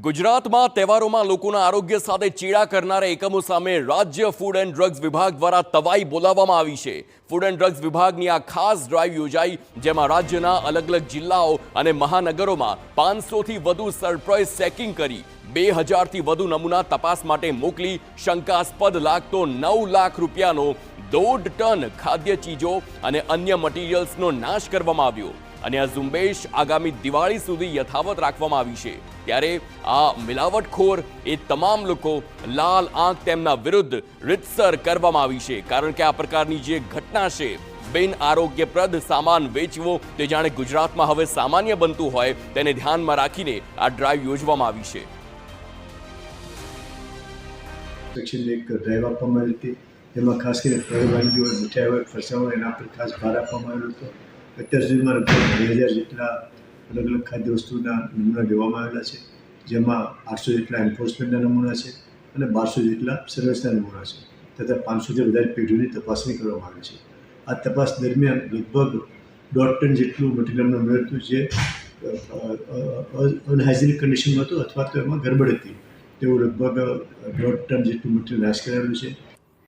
ગુજરાતમાં તહેવારોમાં લોકોના આરોગ્ય સાથે ચેડા કરનારા એકમો સામે રાજ્ય ફૂડ એન્ડ ડ્રગ્સ વિભાગ દ્વારા તવાઈ બોલાવવામાં આવી છે। ફૂડ એન્ડ ડ્રગ્સ વિભાગની આ ખાસ ડ્રાઈવ યોજાઈ, જેમાં રાજ્યના અલગ અલગ જિલ્લાઓ અને મહાનગરોમાં 500થી વધુ સરપ્રાઇઝ ચેકિંગ કરી 2000થી વધુ નમૂના તપાસ માટે મોકલી શંકાસ્પદ લાગતો 9 લાખ રૂપિયાનો 1.5 ટન ખાદ્ય ચીજો અને અન્ય મટીરિયલ્સનો નાશ કરવામાં આવ્યો અને આ ઝુંબેશ આગામી દિવાળી સુધી યથાવત રાખવામાં આવી છે। ત્યારે આ મિલાવટખોર એ તમામ લોકો લાલ આંખ તેમના વિરુદ્ધ રીતસર કરવામાં આવી છે, કારણ કે આ પ્રકારની જે ઘટના છે, બિન આરોગ્યપ્રદ સામાન વેચવો તે જાણે ગુજરાતમાં હવે સામાન્ય બનતું હોય, તેને ધ્યાનમાં રાખીને આ ડ્રાઈવ યોજવામાં આવી છે। સેક્શન એક ડ્રાઈવ આપવામાં આવી હતી, જેમાં ખાસ કરીને ફળ વાનગીઓ, મીઠાઈ હોય, ફરસાણ હોય, એના પર ખાસ ભાર આપવામાં આવ્યો હતો। અત્યાર સુધીમાં લગભગ 2000 જેટલા અલગ અલગ ખાદ્ય વસ્તુના નમૂના લેવામાં આવેલા છે, જેમાં 800 જેટલા એન્ફોર્સમેન્ટના નમૂના છે અને 1200 જેટલા સર્વેસના નમૂના છે, તથા 500થી વધારે પેઢીઓની તપાસણી કરવામાં આવી છે। આ તપાસ દરમિયાન લગભગ 1.5 ટન જેટલું મટીરિયલ મળ્યું હતું, જે અનહાઇજેનિક કન્ડિશનમાં હતું અથવા તો એમાં ગરબડ હતી, તેવું લગભગ 1.5 ટન જેટલું મટીરિયલ નાશ કરાયેલું છે।